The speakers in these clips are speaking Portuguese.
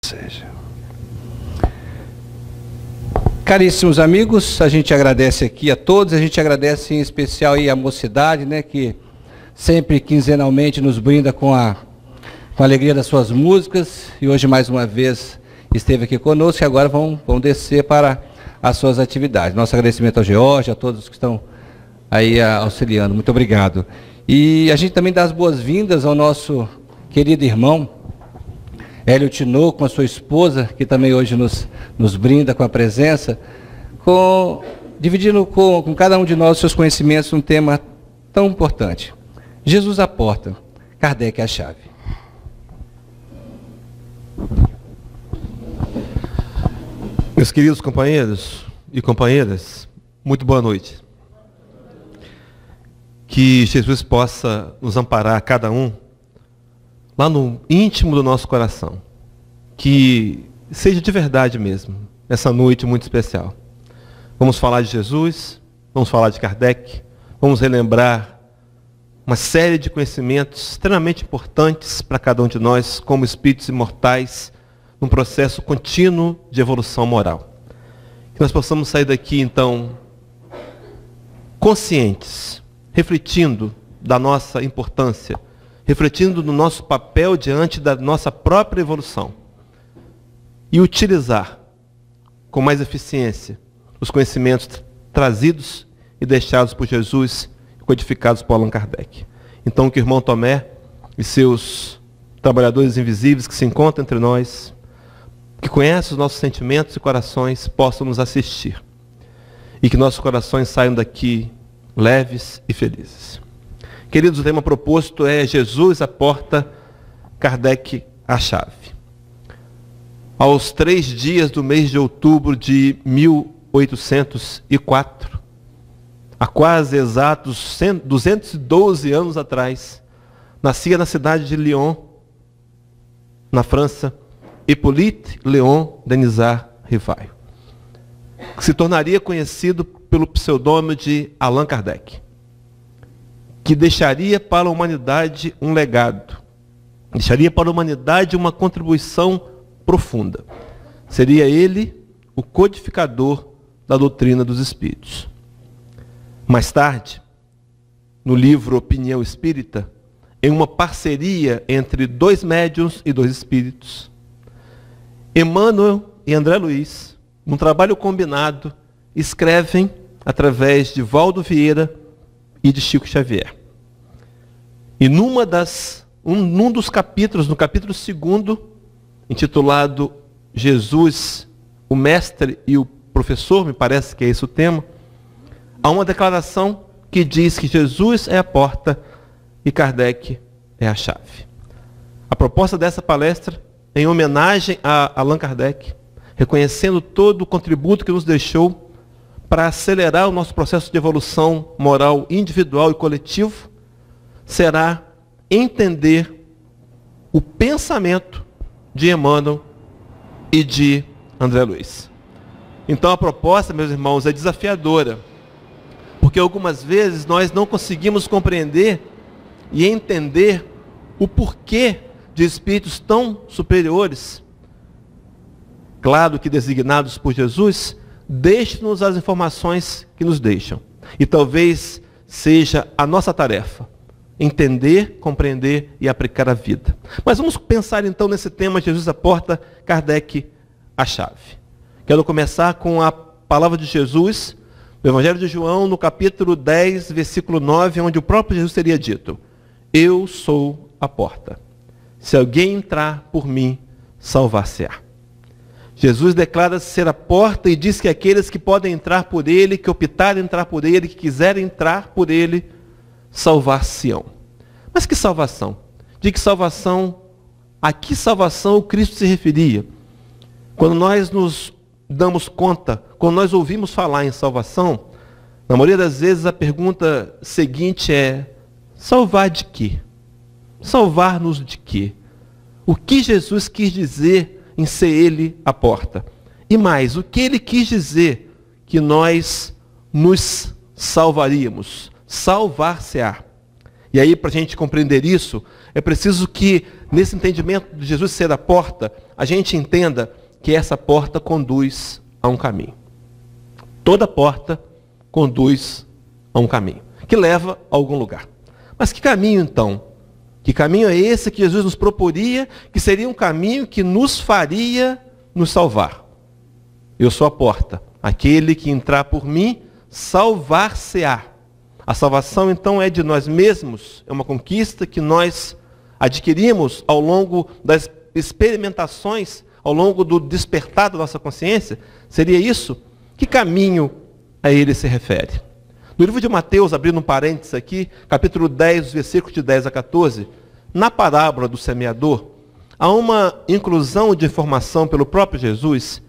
Seja. Caríssimos amigos, a gente agradece aqui a todos, a gente agradece em especial aí a mocidade, né, que sempre quinzenalmente nos brinda com a alegria das suas músicas, e hoje mais uma vez esteve aqui conosco, e agora vão descer para as suas atividades. Nosso agradecimento ao George, a todos que estão aí auxiliando, muito obrigado. E a gente também dá as boas-vindas ao nosso querido irmão, Hélio Tinô, com a sua esposa, que também hoje nos brinda com a presença, dividindo com cada um de nós os seus conhecimentos num tema tão importante. Jesus à porta, Kardec é a chave. Meus queridos companheiros e companheiras, muito boa noite. Que Jesus possa nos amparar, cada um, lá no íntimo do nosso coração. Que seja de verdade mesmo, essa noite muito especial. Vamos falar de Jesus, vamos falar de Kardec, vamos relembrar uma série de conhecimentos extremamente importantes para cada um de nós, como espíritos imortais, num processo contínuo de evolução moral. Que nós possamos sair daqui, então, conscientes, refletindo da nossa importância, refletindo no nosso papel diante da nossa própria evolução e utilizar com mais eficiência os conhecimentos trazidos e deixados por Jesus e codificados por Allan Kardec. Então, que o irmão Tomé e seus trabalhadores invisíveis que se encontram entre nós, que conhecem os nossos sentimentos e corações, possam nos assistir. E que nossos corações saiam daqui leves e felizes. Queridos, o tema proposto é Jesus à porta, Kardec a chave. Aos 3 dias do mês de outubro de 1804, há quase exatos 212 anos atrás, nascia na cidade de Lyon, na França, Hippolyte Léon Denisard Rivail, que se tornaria conhecido pelo pseudônimo de Allan Kardec, que deixaria para a humanidade um legado, deixaria para a humanidade uma contribuição profunda. Seria ele o codificador da doutrina dos espíritos. Mais tarde, no livro Opinião Espírita, em uma parceria entre 2 médiuns e 2 espíritos, Emmanuel e André Luiz, num trabalho combinado, escrevem através de Valdo Vieira e de Chico Xavier. E num dos capítulos, no capítulo 2º, intitulado Jesus, o Mestre e o Professor, me parece que é esse o tema, há uma declaração que diz que Jesus é a porta e Kardec é a chave. A proposta dessa palestra, em homenagem a Allan Kardec, reconhecendo todo o contributo que nos deixou para acelerar o nosso processo de evolução moral individual e coletivo, será entender o pensamento de Emmanuel e de André Luiz. Então a proposta, meus irmãos, é desafiadora, porque algumas vezes nós não conseguimos compreender e entender o porquê de espíritos tão superiores, claro que designados por Jesus, deixem-nos as informações que nos deixam. E talvez seja a nossa tarefa entender, compreender e aplicar a vida. Mas vamos pensar então nesse tema, Jesus à porta, Kardec a chave. Quero começar com a palavra de Jesus, no Evangelho de João, no capítulo 10, versículo 9, onde o próprio Jesus teria dito: eu sou a porta. Se alguém entrar por mim, salvar-se-á. Jesus declara ser a porta e diz que aqueles que podem entrar por ele, que optarem entrar por ele, que quiserem entrar por ele, salvar-se-ão. Mas que salvação? De que salvação, a que salvação o Cristo se referia? Quando nós nos damos conta, quando nós ouvimos falar em salvação, na maioria das vezes a pergunta seguinte é: salvar de quê? Salvar-nos de quê? O que Jesus quis dizer em ser ele a porta? E mais, o que ele quis dizer que nós nos salvaríamos? Salvar-se-á. E aí, para a gente compreender isso, é preciso que, nesse entendimento de Jesus ser a porta, a gente entenda que essa porta conduz a um caminho. Toda porta conduz a um caminho, que leva a algum lugar. Mas que caminho então? Que caminho é esse que Jesus nos proporia, que seria um caminho que nos faria nos salvar? Eu sou a porta. Aquele que entrar por mim, salvar-se-á. A salvação então é de nós mesmos, é uma conquista que nós adquirimos ao longo das experimentações, ao longo do despertar da nossa consciência. Seria isso? Que caminho a ele se refere? No livro de Mateus, abrindo um parênteses aqui, capítulo 10, versículos de 10 a 14, na parábola do semeador, há uma inclusão de informação pelo próprio Jesus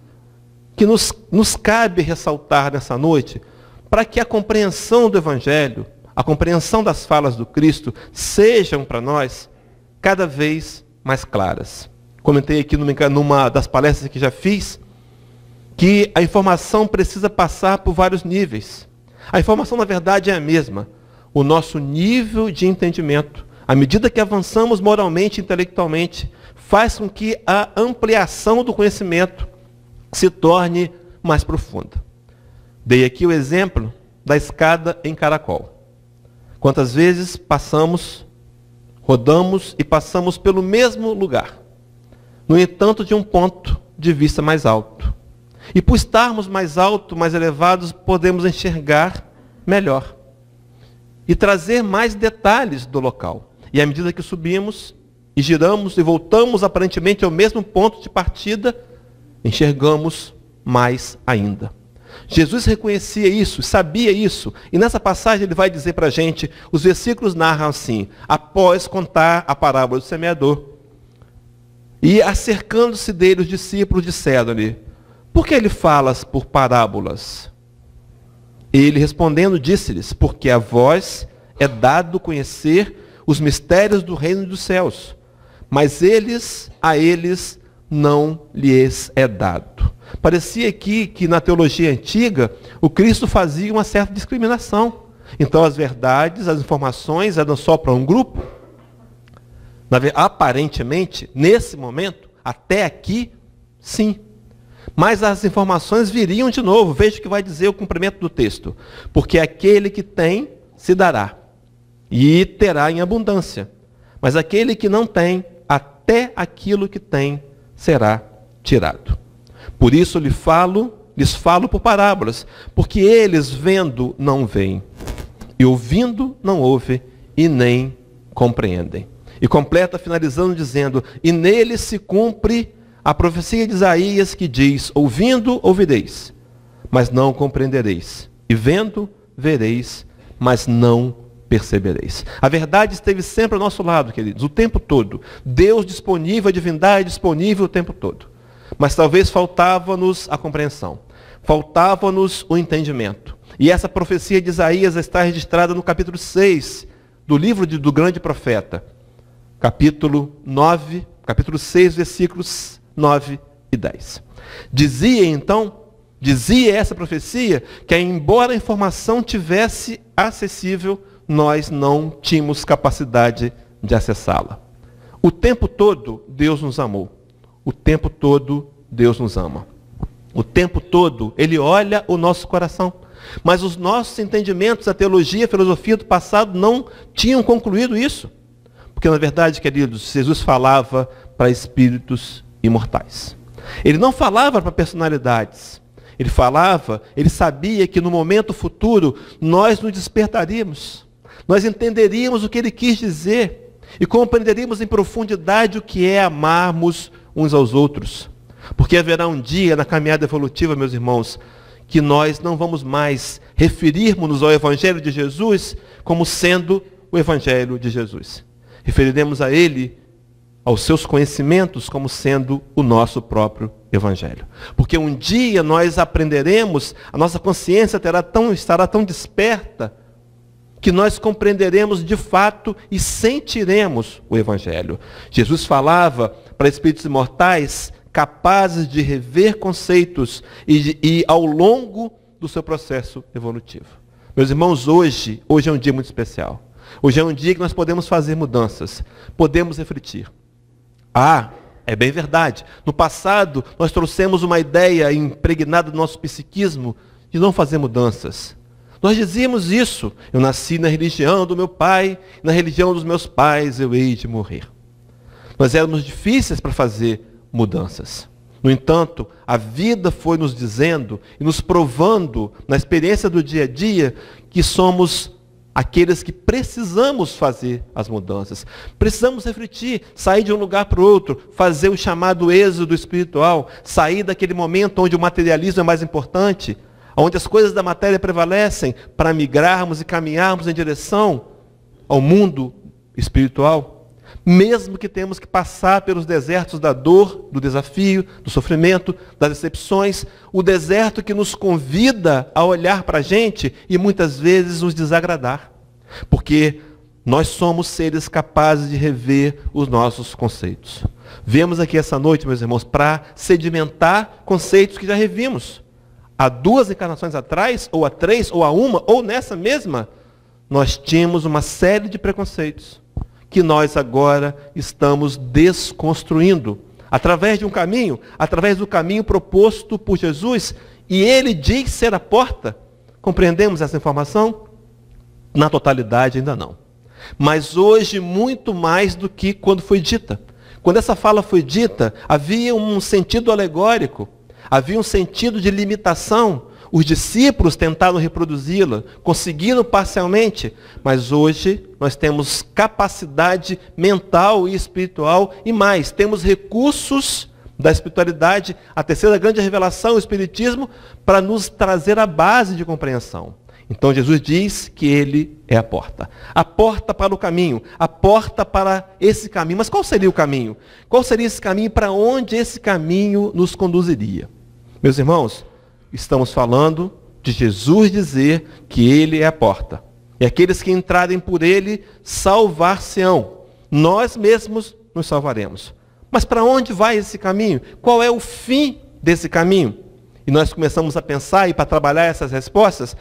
que nos cabe ressaltar nessa noite, para que a compreensão do Evangelho, a compreensão das falas do Cristo, sejam para nós cada vez mais claras. Comentei aqui numa das palestras que já fiz, que a informação precisa passar por vários níveis. A informação, na verdade, é a mesma. O nosso nível de entendimento, à medida que avançamos moralmente e intelectualmente, faz com que a ampliação do conhecimento se torne mais profunda. Dei aqui o exemplo da escada em caracol. Quantas vezes rodamos e passamos pelo mesmo lugar, no entanto, de um ponto de vista mais alto. E por estarmos mais alto, mais elevados, podemos enxergar melhor e trazer mais detalhes do local. E à medida que subimos e giramos e voltamos aparentemente ao mesmo ponto de partida, enxergamos mais ainda. Jesus reconhecia isso, sabia isso. E nessa passagem ele vai dizer para a gente, os versículos narram assim, após contar a parábola do semeador. E acercando-se dele, os discípulos disseram-lhe, por que ele falas por parábolas? Ele respondendo disse-lhes, porque a vós é dado conhecer os mistérios do reino dos céus, mas a eles não lhes é dado. Parecia aqui que na teologia antiga, o Cristo fazia uma certa discriminação. Então as verdades, as informações eram só para um grupo. Aparentemente, nesse momento, até aqui, sim. Mas as informações viriam de novo. Veja o que vai dizer o cumprimento do texto. Porque aquele que tem, se dará. E terá em abundância. Mas aquele que não tem, até aquilo que tem, será tirado. Por isso lhes falo por parábolas. Porque eles, vendo, não veem. E ouvindo, não ouvem. E nem compreendem. E completa finalizando dizendo, e nele se cumpre a profecia de Isaías que diz, ouvindo, ouvireis, mas não compreendereis. E vendo, vereis, mas não percebereis. A verdade esteve sempre ao nosso lado, queridos, o tempo todo. Deus disponível, a divindade disponível o tempo todo. Mas talvez faltava-nos a compreensão. Faltava-nos o entendimento. E essa profecia de Isaías está registrada no capítulo 6 do livro do grande profeta. Capítulo 6, versículos 9 e 10. Dizia essa profecia, que embora a informação tivesse acessível, nós não tínhamos capacidade de acessá-la. O tempo todo, Deus nos amou. O tempo todo, Deus nos ama. O tempo todo, Ele olha o nosso coração. Mas os nossos entendimentos, a teologia, a filosofia do passado não tinham concluído isso. Porque, na verdade, queridos, Jesus falava para espíritos imortais. Ele não falava para personalidades. Ele sabia que no momento futuro nós nos despertaríamos. Nós entenderíamos o que ele quis dizer e compreenderíamos em profundidade o que é amarmos uns aos outros. Porque haverá um dia na caminhada evolutiva, meus irmãos, que nós não vamos mais referirmos-nos ao Evangelho de Jesus como sendo o Evangelho de Jesus. Referiremos a ele, aos seus conhecimentos, como sendo o nosso próprio Evangelho. Porque um dia nós aprenderemos, a nossa consciência estará tão desperta, que nós compreenderemos de fato e sentiremos o Evangelho. Jesus falava para espíritos imortais capazes de rever conceitos e ao longo do seu processo evolutivo. Meus irmãos, hoje é um dia muito especial. Hoje é um dia que nós podemos fazer mudanças, podemos refletir. É bem verdade. No passado, nós trouxemos uma ideia impregnada do nosso psiquismo de não fazer mudanças. Nós dizíamos isso. Eu nasci na religião do meu pai, na religião dos meus pais eu hei de morrer. Nós éramos difíceis para fazer mudanças. No entanto, a vida foi nos dizendo e nos provando, na experiência do dia a dia, que somos aqueles que precisamos fazer as mudanças. Precisamos refletir, sair de um lugar para o outro, fazer o chamado êxodo espiritual, sair daquele momento onde o materialismo é mais importante, onde as coisas da matéria prevalecem, para migrarmos e caminharmos em direção ao mundo espiritual. Mesmo que temos que passar pelos desertos da dor, do desafio, do sofrimento, das decepções, o deserto que nos convida a olhar para a gente e muitas vezes nos desagradar. Porque nós somos seres capazes de rever os nossos conceitos. Viemos aqui essa noite, meus irmãos, para sedimentar conceitos que já revimos. Há 2 encarnações atrás, ou há 3, ou há 1, ou nessa mesma, nós tínhamos uma série de preconceitos que nós agora estamos desconstruindo, através de um caminho, através do caminho proposto por Jesus, e ele diz ser a porta. Compreendemos essa informação? Na totalidade ainda não. Mas hoje muito mais do que quando foi dita. Quando essa fala foi dita, havia um sentido alegórico, havia um sentido de limitação. Os discípulos tentaram reproduzi-la, conseguiram parcialmente, mas hoje nós temos capacidade mental e espiritual e mais, temos recursos da espiritualidade, a terceira grande revelação, o Espiritismo, para nos trazer a base de compreensão. Então Jesus diz que ele é a porta para o caminho, a porta para esse caminho. Mas qual seria o caminho? Qual seria esse caminho? Para onde esse caminho nos conduziria? Meus irmãos, estamos falando de Jesus dizer que ele é a porta. E aqueles que entrarem por ele salvar-se-ão. Nós mesmos nos salvaremos. Mas para onde vai esse caminho? Qual é o fim desse caminho? E nós começamos a pensar, e para trabalhar essas respostas,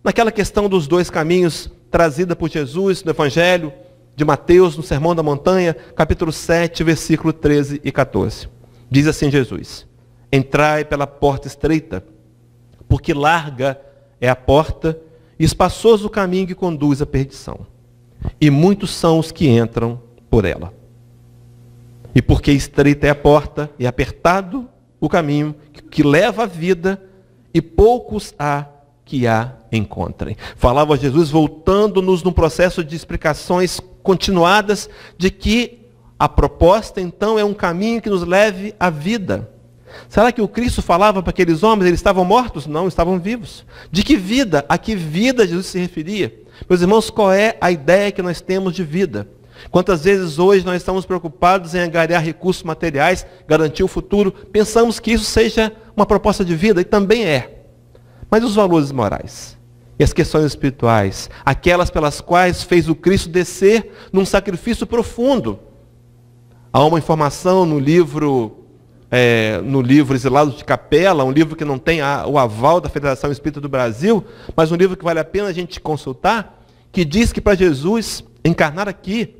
naquela questão dos 2 caminhos trazida por Jesus no Evangelho de Mateus, no Sermão da Montanha, capítulo 7, versículo 13 e 14. Diz assim Jesus: entrai pela porta estreita, porque larga é a porta e espaçoso o caminho que conduz à perdição. E muitos são os que entram por ela. E porque estreita é a porta e apertado o caminho que leva à vida, e poucos há que a encontrem. Falava Jesus voltando-nos num processo de explicações continuadas de que a proposta então é um caminho que nos leve à vida. Será que o Cristo falava para aqueles homens, eles estavam mortos? Não, estavam vivos. De que vida? A que vida Jesus se referia? Meus irmãos, qual é a ideia que nós temos de vida? Quantas vezes hoje nós estamos preocupados em angariar recursos materiais, garantir o futuro, pensamos que isso seja uma proposta de vida, e também é. Mas os valores morais e as questões espirituais, aquelas pelas quais fez o Cristo descer num sacrifício profundo. Há uma informação no livro Exilados de Capela, um livro que não tem o aval da Federação Espírita do Brasil, mas um livro que vale a pena a gente consultar, que diz que para Jesus encarnar aqui,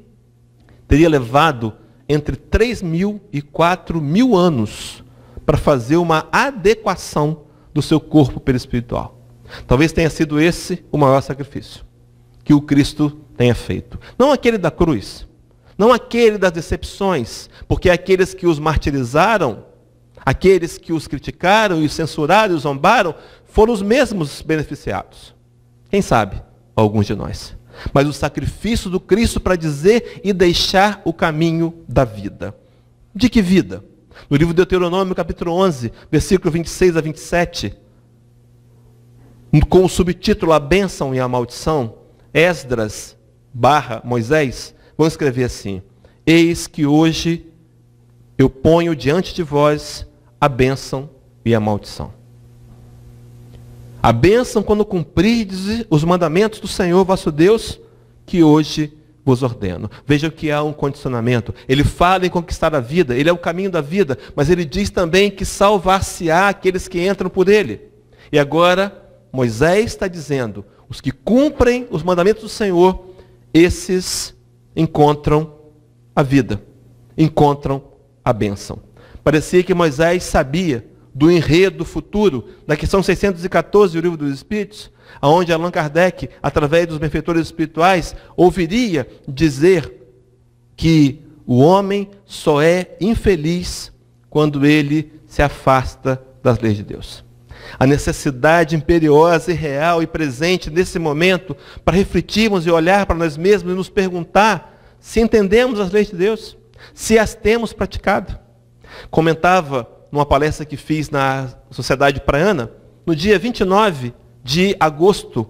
teria levado entre 3.000 e 4.000 anos para fazer uma adequação do seu corpo perispiritual. Talvez tenha sido esse o maior sacrifício que o Cristo tenha feito. Não aquele da cruz, não aquele das decepções, porque aqueles que os martirizaram, aqueles que os criticaram e os censuraram e os zombaram, foram os mesmos beneficiados. Quem sabe, alguns de nós. Mas o sacrifício do Cristo para dizer e deixar o caminho da vida. De que vida? No livro de Deuteronômio, capítulo 11, versículo 26 a 27, com o subtítulo A Bênção e a Maldição, Esdras / Moisés, vão escrever assim: eis que hoje eu ponho diante de vós a bênção e a maldição. A bênção quando cumprirdes os mandamentos do Senhor vosso Deus, que hoje vos ordeno. Vejam que há um condicionamento. Ele fala em conquistar a vida, ele é o caminho da vida, mas ele diz também que salvar-se-á aqueles que entram por ele. E agora, Moisés está dizendo, os que cumprem os mandamentos do Senhor, esses encontram a vida, encontram a bênção. Parecia que Moisés sabia do enredo futuro, da questão 614 do Livro dos Espíritos, onde Allan Kardec, através dos benfeitores espirituais, ouviria dizer que o homem só é infeliz quando ele se afasta das leis de Deus. A necessidade imperiosa e real e presente nesse momento para refletirmos e olhar para nós mesmos e nos perguntar se entendemos as leis de Deus, se as temos praticado. Comentava numa palestra que fiz na Sociedade Praiana, no dia 29 de agosto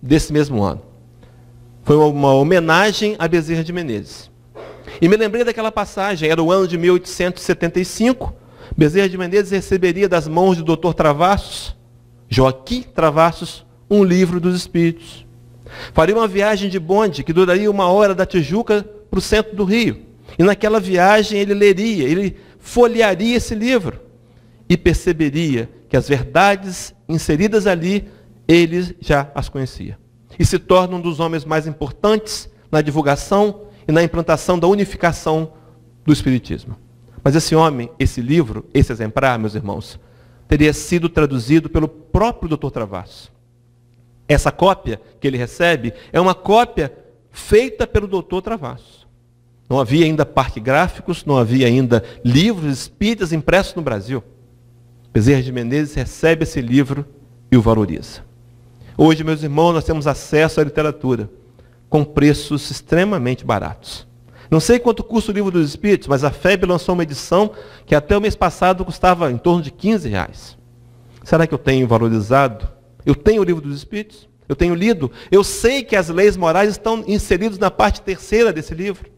desse mesmo ano. Foi uma homenagem a Bezerra de Menezes. E me lembrei daquela passagem, era o ano de 1875, Bezerra de Menezes receberia das mãos do Dr. Travassos, Joaquim Travassos, um livro dos Espíritos. Faria uma viagem de bonde que duraria 1 hora da Tijuca para o centro do Rio. E naquela viagem ele leria, ele folhearia esse livro e perceberia que as verdades inseridas ali, ele já as conhecia. E se torna um dos homens mais importantes na divulgação e na implantação da unificação do Espiritismo. Mas esse homem, esse livro, esse exemplar, meus irmãos, teria sido traduzido pelo próprio Dr. Travassos. Essa cópia que ele recebe é uma cópia feita pelo Dr. Travassos. Não havia ainda parques gráficos, não havia ainda livros espíritas impressos no Brasil. Bezerra de Menezes recebe esse livro e o valoriza. Hoje, meus irmãos, nós temos acesso à literatura com preços extremamente baratos. Não sei quanto custa o Livro dos Espíritos, mas a FEB lançou uma edição que até o mês passado custava em torno de R$15. Será que eu tenho valorizado? Eu tenho o Livro dos Espíritos? Eu tenho lido? Eu sei que as leis morais estão inseridas na parte 3ª desse livro.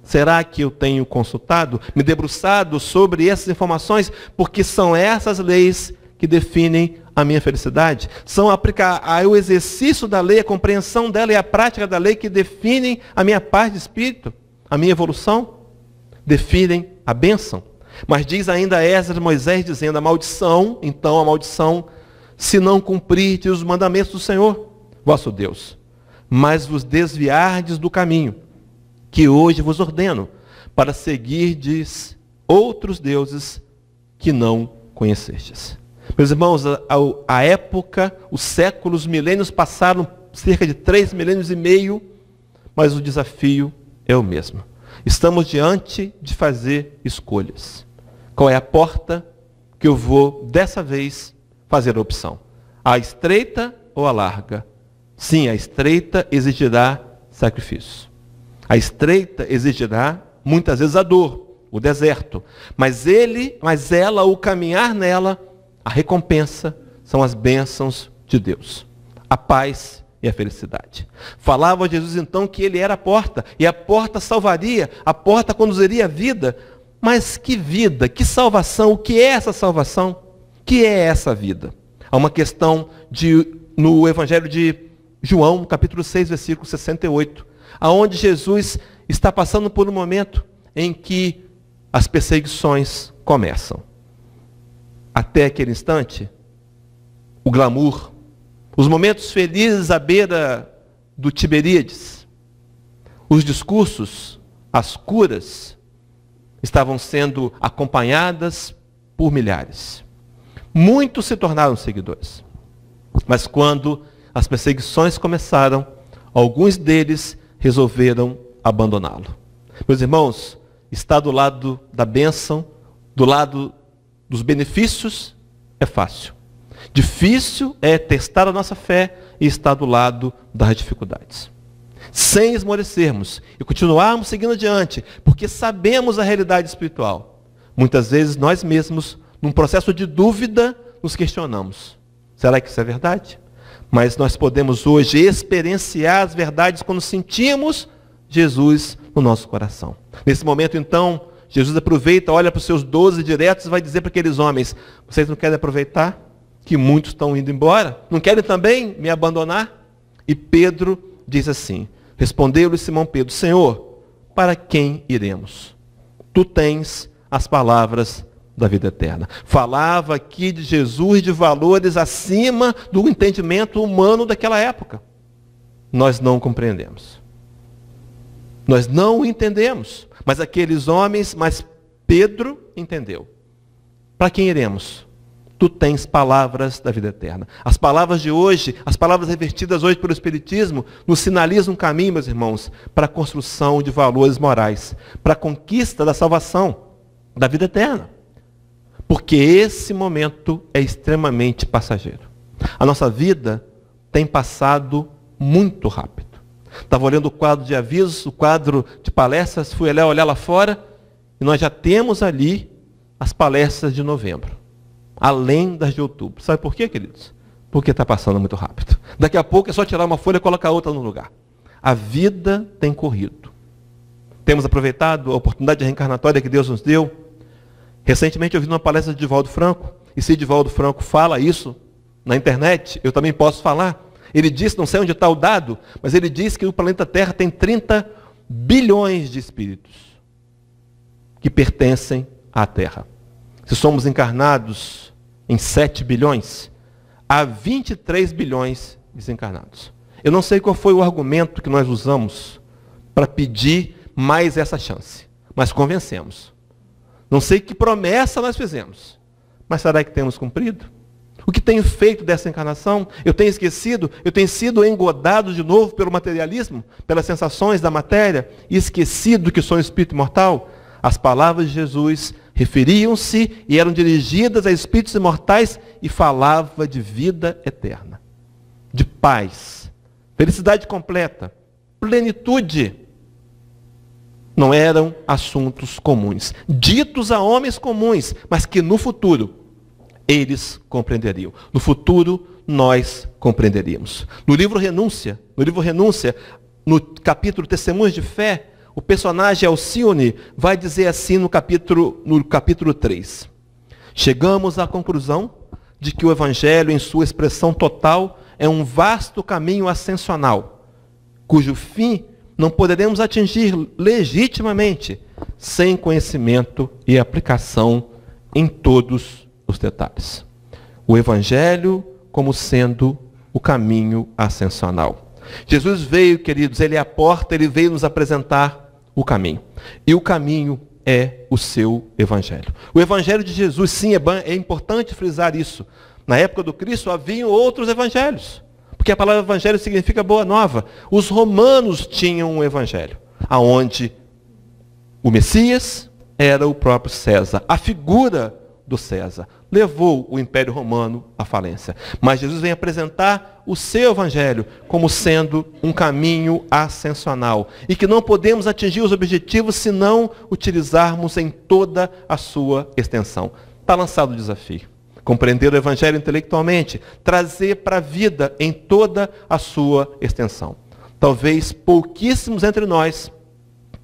Será que eu tenho consultado, me debruçado sobre essas informações? Porque são essas leis que definem a minha felicidade. São o exercício da lei, a compreensão dela e a prática da lei que definem a minha paz de espírito, a minha evolução, definem a bênção. Mas diz ainda Esdras, Moisés, dizendo, a maldição, se não cumprirdes os mandamentos do Senhor, vosso Deus, mas vos desviardes do caminho, que hoje vos ordeno, para seguirdes outros deuses que não conhecestes. Meus irmãos, a época, os séculos, os milênios passaram, cerca de 3 milênios e meio, mas o desafio é o mesmo. Estamos diante de fazer escolhas. Qual é a porta que eu vou, dessa vez, fazer a opção? A estreita ou a larga? Sim, a estreita exigirá sacrifício. A estreita exigirá, muitas vezes, a dor, o deserto. Mas ela, o caminhar nela, a recompensa são as bênçãos de Deus. A paz e a felicidade. Falava Jesus então que ele era a porta, e a porta salvaria, a porta conduziria a vida. Mas que vida, que salvação, o que é essa salvação? O que é essa vida? Há uma questão no Evangelho de João, capítulo 6, versículo 68, aonde Jesus está passando por um momento em que as perseguições começam. Até aquele instante, o glamour, os momentos felizes à beira do Tiberíades, os discursos, as curas, estavam sendo acompanhadas por milhares. Muitos se tornaram seguidores. Mas quando as perseguições começaram, alguns deles resolveram abandoná-lo. Meus irmãos, estar do lado da bênção, do lado dos benefícios, é fácil. Difícil é testar a nossa fé e estar do lado das dificuldades. Sem esmorecermos e continuarmos seguindo adiante, porque sabemos a realidade espiritual. Muitas vezes nós mesmos, num processo de dúvida, nos questionamos. Será que isso é verdade? Mas nós podemos hoje experienciar as verdades quando sentimos Jesus no nosso coração. Nesse momento, então, Jesus aproveita, olha para os seus 12 diretos e vai dizer para aqueles homens, vocês não querem aproveitar? Que muitos estão indo embora? Não querem também me abandonar? E Pedro diz assim, respondeu-lhe Simão Pedro, Senhor, para quem iremos? Tu tens as palavras da vida eterna. Falava aqui de Jesus, de valores acima do entendimento humano daquela época. nós não compreendemos. Nós não entendemos. Mas aqueles homens, mas Pedro entendeu. Para quem iremos? Tu tens palavras da vida eterna. As palavras de hoje, as palavras revertidas hoje pelo Espiritismo, nos sinalizam um caminho, meus irmãos, para a construção de valores morais, para a conquista da salvação, da vida eterna. Porque esse momento é extremamente passageiro. A nossa vida tem passado muito rápido. Estava olhando o quadro de avisos, o quadro de palestras, fui olhar lá fora, e nós já temos ali as palestras de novembro, além das de outubro. Sabe por quê, queridos? Porque está passando muito rápido. Daqui a pouco é só tirar uma folha e colocar outra no lugar. A vida tem corrido. Temos aproveitado a oportunidade reencarnatória que Deus nos deu. Recentemente eu vi uma palestra de Divaldo Franco, e se Divaldo Franco fala isso na internet, eu também posso falar. Ele disse, não sei onde está o dado, mas ele diz que o planeta Terra tem 30 bilhões de espíritos que pertencem à Terra. Se somos encarnados em 7 bilhões, há 23 bilhões desencarnados. Eu não sei qual foi o argumento que nós usamos para pedir mais essa chance, mas convencemos. Não sei que promessa nós fizemos, mas será que temos cumprido? O que tenho feito dessa encarnação? Eu tenho esquecido? Eu tenho sido engodado de novo pelo materialismo? Pelas sensações da matéria? E esquecido que sou um espírito imortal? As palavras de Jesus referiam-se e eram dirigidas a espíritos imortais e falava de vida eterna, de paz, felicidade completa, plenitude. Não eram assuntos comuns, ditos a homens comuns, mas que no futuro eles compreenderiam. No futuro, nós compreenderíamos. No livro Renúncia, no capítulo Testemunhos de Fé, o personagem Alcione vai dizer assim no capítulo 3. Chegamos à conclusão de que o Evangelho, em sua expressão total, é um vasto caminho ascensional, cujo fim não poderemos atingir legitimamente sem conhecimento e aplicação em todos os detalhes. O Evangelho como sendo o caminho ascensional. Jesus veio, queridos, ele é a porta, ele veio nos apresentar o caminho. E o caminho é o seu Evangelho. O Evangelho de Jesus, sim, é importante frisar isso. Na época do Cristo haviam outros evangelhos. Porque a palavra evangelho significa boa nova. Os romanos tinham um evangelho, aonde o Messias era o próprio César. A figura do César levou o Império Romano à falência. Mas Jesus vem apresentar o seu evangelho como sendo um caminho ascensional. E que não podemos atingir os objetivos se não utilizarmos em toda a sua extensão. Está lançado o desafio. Compreender o Evangelho intelectualmente, trazer para a vida em toda a sua extensão. Talvez pouquíssimos entre nós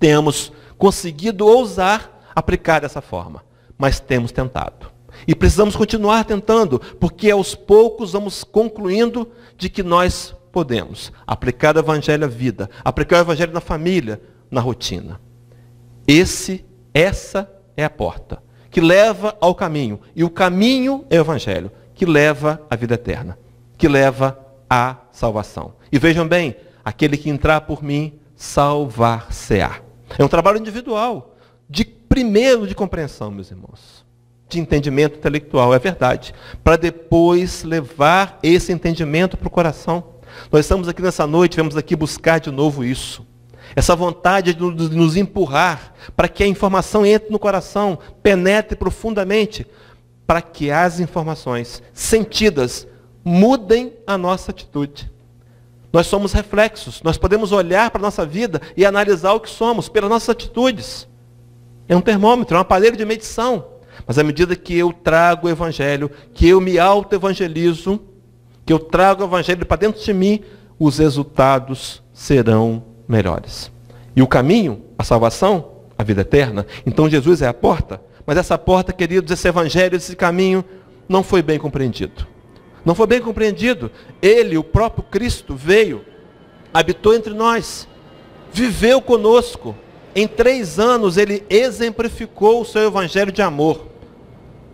tenhamos conseguido ousar aplicar dessa forma, mas temos tentado. E precisamos continuar tentando, porque aos poucos vamos concluindo de que nós podemos aplicar o Evangelho à vida, aplicar o Evangelho na família, na rotina. Essa é a porta que leva ao caminho. E o caminho é o Evangelho, que leva à vida eterna, que leva à salvação. E vejam bem, aquele que entrar por mim, salvar-se-á. É um trabalho individual, primeiro de compreensão, meus irmãos, de entendimento intelectual, é verdade, para depois levar esse entendimento para o coração. Nós estamos aqui nessa noite, vamos aqui buscar de novo isso. Essa vontade de nos empurrar para que a informação entre no coração, penetre profundamente, para que as informações sentidas mudem a nossa atitude. Nós somos reflexos, nós podemos olhar para a nossa vida e analisar o que somos pelas nossas atitudes. É um termômetro, é um aparelho de medição. Mas à medida que eu trago o Evangelho, que eu me auto-evangelizo, que eu trago o Evangelho para dentro de mim, os resultados serão melhores. E o caminho, a salvação, a vida eterna. Então Jesus é a porta, mas essa porta, queridos, esse evangelho, esse caminho, não foi bem compreendido. Não foi bem compreendido. Ele, o próprio Cristo, veio, habitou entre nós, viveu conosco. Em 3 anos ele exemplificou o seu evangelho de amor.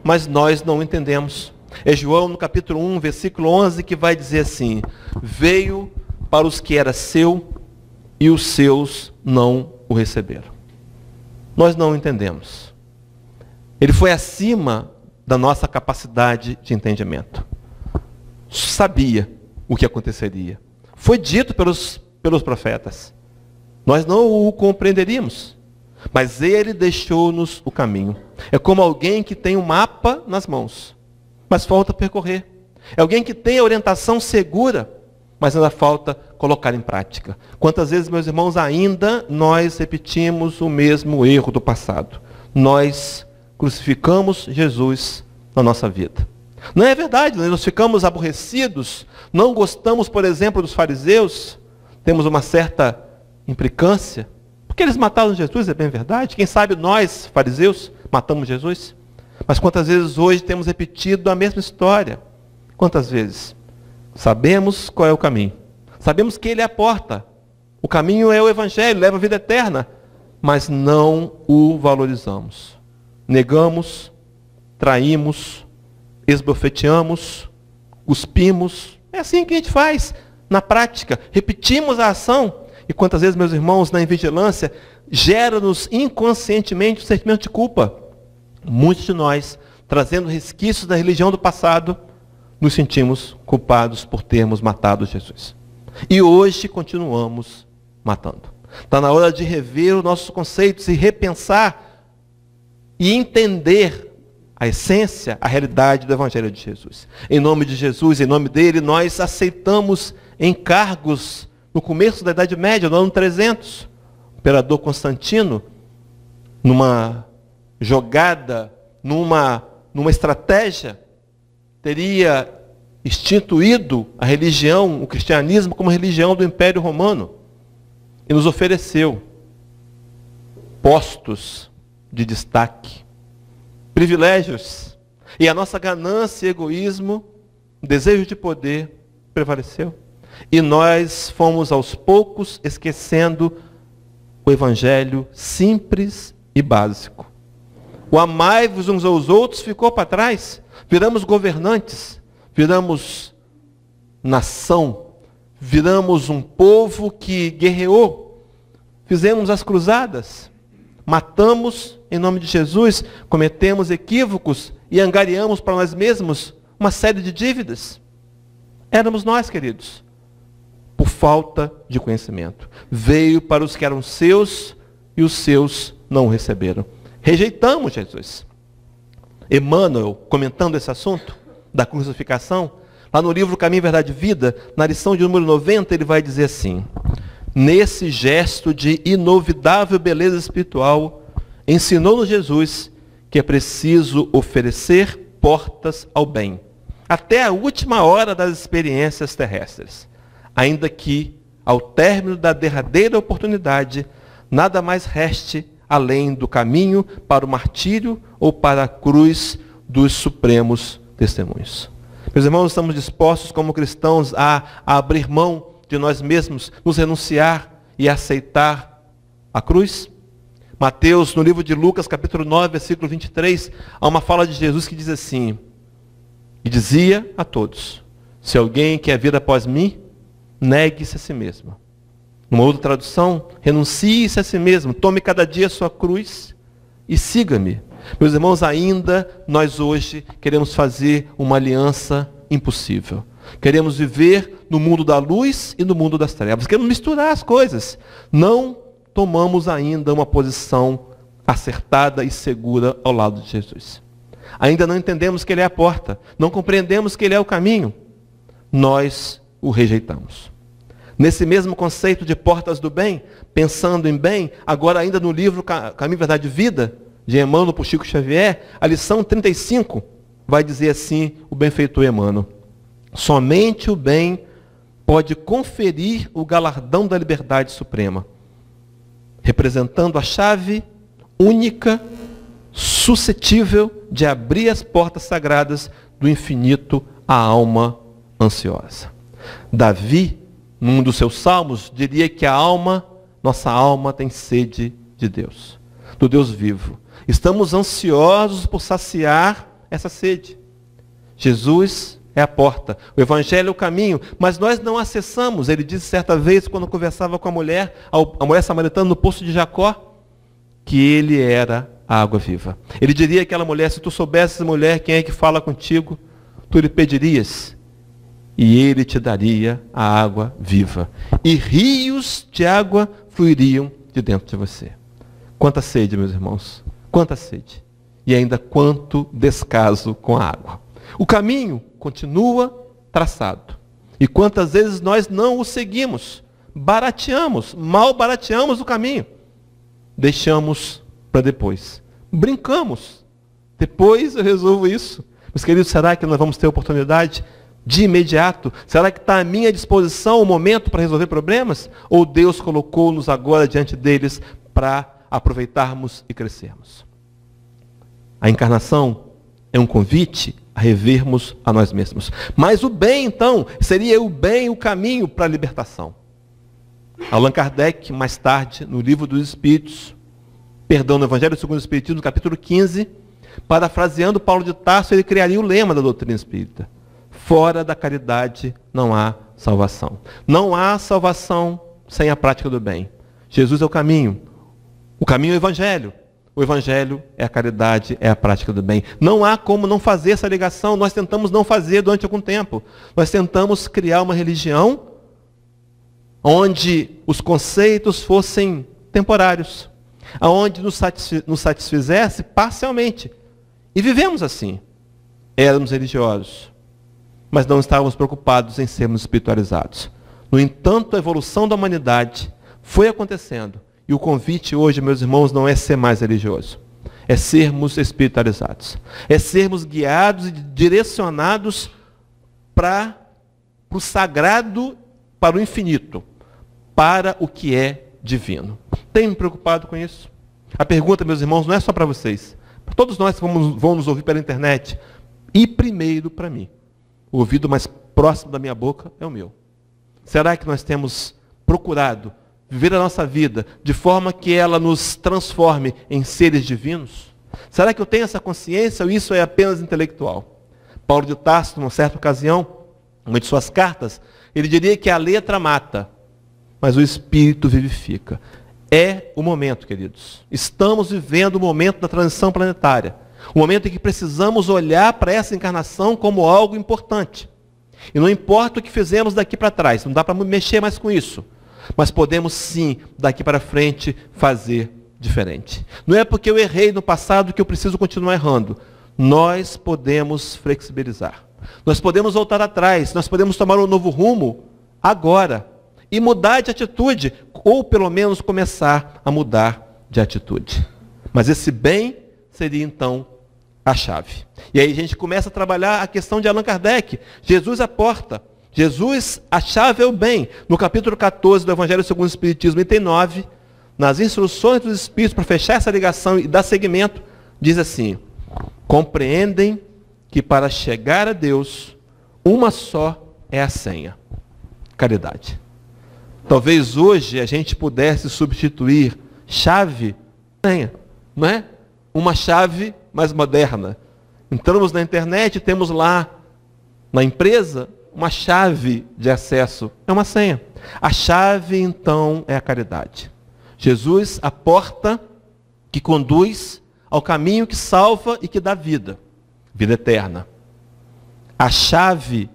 Mas nós não entendemos. É João no capítulo 1, versículo 11, que vai dizer assim: veio para os que era seu, e os seus não o receberam. Nós não entendemos. Ele foi acima da nossa capacidade de entendimento. Sabia o que aconteceria. Foi dito pelos profetas. Nós não o compreenderíamos. Mas ele deixou-nos o caminho. É como alguém que tem um mapa nas mãos, mas falta percorrer. É alguém que tem a orientação segura, mas ainda falta colocar em prática. Quantas vezes, meus irmãos, ainda nós repetimos o mesmo erro do passado? Nós crucificamos Jesus na nossa vida. Não é verdade, nós ficamos aborrecidos, não gostamos, por exemplo, dos fariseus, temos uma certa implicância, porque eles mataram Jesus, é bem verdade. Quem sabe nós, fariseus, matamos Jesus? Mas quantas vezes hoje temos repetido a mesma história? Quantas vezes? Sabemos qual é o caminho. Sabemos que ele é a porta. O caminho é o evangelho, leva a vida eterna. Mas não o valorizamos. Negamos, traímos, esbofeteamos, cuspimos. É assim que a gente faz na prática. Repetimos a ação. E quantas vezes, meus irmãos, na invigilância, gera-nos inconscientemente o sentimento de culpa. Muitos de nós, trazendo resquícios da religião do passado, nos sentimos culpados por termos matado Jesus. E hoje continuamos matando. Está na hora de rever os nossos conceitos e repensar e entender a essência, a realidade do Evangelho de Jesus. Em nome de Jesus, em nome dele, nós aceitamos encargos no começo da Idade Média, no ano 300. O imperador Constantino, numa jogada, numa estratégia, teria instituído a religião, o cristianismo, como religião do Império Romano. E nos ofereceu postos de destaque, privilégios. E a nossa ganância e egoísmo, o desejo de poder, prevaleceu. E nós fomos aos poucos esquecendo o evangelho simples e básico. O amai-vos uns aos outros ficou para trás. Viramos governantes, viramos nação, viramos um povo que guerreou. Fizemos as cruzadas, matamos em nome de Jesus, cometemos equívocos e angariamos para nós mesmos uma série de dívidas. Éramos nós, queridos, por falta de conhecimento. Veio para os que eram seus e os seus não o receberam. Rejeitamos Jesus. Emmanuel, comentando esse assunto da crucificação, lá no livro Caminho, Verdade e Vida, na lição de número 90, ele vai dizer assim: nesse gesto de inovidável beleza espiritual, ensinou-nos Jesus que é preciso oferecer portas ao bem, até a última hora das experiências terrestres, ainda que, ao término da derradeira oportunidade, nada mais reste além do caminho para o martírio ou para a cruz dos supremos testemunhos. Meus irmãos, estamos dispostos como cristãos a abrir mão de nós mesmos, nos renunciar e aceitar a cruz? Mateus, no livro de Lucas, capítulo 9, versículo 23, há uma fala de Jesus que diz assim: e dizia a todos, se alguém quer vir após mim, negue-se a si mesmo. Numa outra tradução, renuncie-se a si mesmo, tome cada dia a sua cruz e siga-me. Meus irmãos, ainda nós hoje queremos fazer uma aliança impossível. Queremos viver no mundo da luz e no mundo das trevas. Queremos misturar as coisas. Não tomamos ainda uma posição acertada e segura ao lado de Jesus. Ainda não entendemos que ele é a porta. Não compreendemos que ele é o caminho. Nós o rejeitamos. Nesse mesmo conceito de portas do bem, pensando em bem, agora ainda no livro Caminho, Verdade e Vida, de Emmanuel por Chico Xavier, a lição 35 vai dizer assim, o benfeitor Emmanuel: somente o bem pode conferir o galardão da liberdade suprema, representando a chave única, suscetível de abrir as portas sagradas do infinito à alma ansiosa. Davi, num dos seus salmos, diria que nossa alma tem sede de Deus, do Deus vivo. Estamos ansiosos por saciar essa sede. Jesus é a porta, o Evangelho é o caminho, mas nós não acessamos. Ele disse certa vez, quando conversava com a mulher samaritana no poço de Jacó, que ele era a água viva. Ele diria àquela mulher: se tu soubesses, mulher, quem é que fala contigo, tu lhe pedirias, e ele te daria a água viva. E rios de água fluiriam de dentro de você. Quanta sede, meus irmãos, quanta sede. E ainda quanto descaso com a água. O caminho continua traçado. E quantas vezes nós não o seguimos, mal barateamos o caminho. Deixamos para depois. Brincamos. Depois eu resolvo isso. Meus queridos, será que nós vamos ter oportunidade de imediato? Será que está à minha disposição o momento para resolver problemas? Ou Deus colocou-nos agora diante deles para aproveitarmos e crescermos? A encarnação é um convite a revermos a nós mesmos. Mas o bem, então, seria o bem, o caminho para a libertação. Allan Kardec, mais tarde, no Livro dos Espíritos, no Evangelho segundo o Espiritismo, no capítulo 15, parafraseando Paulo de Tarso, ele criaria o lema da doutrina espírita: fora da caridade não há salvação. Não há salvação sem a prática do bem. Jesus é o caminho é o Evangelho. O Evangelho é a caridade, é a prática do bem. Não há como não fazer essa ligação. Nós tentamos não fazer durante algum tempo. Nós tentamos criar uma religião onde os conceitos fossem temporários, onde nos satisfizesse parcialmente. E vivemos assim. Éramos religiosos, mas não estávamos preocupados em sermos espiritualizados. No entanto, a evolução da humanidade foi acontecendo. E o convite hoje, meus irmãos, não é ser mais religioso. É sermos espiritualizados. É sermos guiados e direcionados para o sagrado, para o infinito, para o que é divino. Tenho me preocupado com isso. A pergunta, meus irmãos, não é só para vocês. Para todos nós que vão nos ouvir pela internet. E primeiro para mim. O ouvido mais próximo da minha boca é o meu. Será que nós temos procurado viver a nossa vida de forma que ela nos transforme em seres divinos? Será que eu tenho essa consciência ou isso é apenas intelectual? Paulo de Tarso, numa certa ocasião, uma de suas cartas, ele diria que a letra mata, mas o espírito vivifica. É o momento, queridos. Estamos vivendo o momento da transição planetária. O momento em que precisamos olhar para essa encarnação como algo importante. E não importa o que fizemos daqui para trás, não dá para mexer mais com isso. Mas podemos sim, daqui para frente, fazer diferente. Não é porque eu errei no passado que eu preciso continuar errando. Nós podemos flexibilizar. Nós podemos voltar atrás. Nós podemos tomar um novo rumo agora. E mudar de atitude. Ou pelo menos começar a mudar de atitude. Mas esse bem seria então a chave. E aí a gente começa a trabalhar a questão de Allan Kardec. Jesus a porta. Jesus, a chave é o bem. No capítulo 14 do Evangelho segundo o Espiritismo, item 9, nas instruções dos Espíritos para fechar essa ligação e dar seguimento, diz assim: compreendem que para chegar a Deus, uma só é a senha: caridade. Talvez hoje a gente pudesse substituir chave por senha, não é? Uma chave mais moderna. Entramos na internet, temos lá na empresa uma chave de acesso, é uma senha. A chave, então, é a caridade. Jesus, a porta que conduz ao caminho que salva e que dá vida, vida eterna. A chave,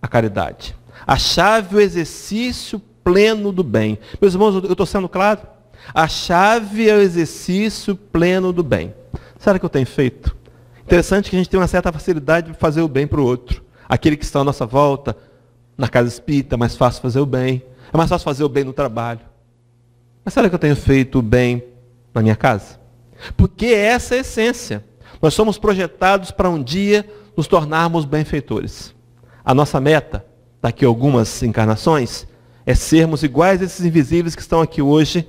a caridade. A chave, o exercício pleno do bem. Meus irmãos, eu estou sendo claro? A chave é o exercício pleno do bem. Sabe o que eu tenho feito? Interessante que a gente tem uma certa facilidade de fazer o bem para o outro. Aquele que está à nossa volta, na casa espírita, é mais fácil fazer o bem. É mais fácil fazer o bem no trabalho. Mas será que eu tenho feito o bem na minha casa? Porque essa é a essência. Nós somos projetados para um dia nos tornarmos benfeitores. A nossa meta, daqui a algumas encarnações, é sermos iguais a esses invisíveis que estão aqui hoje,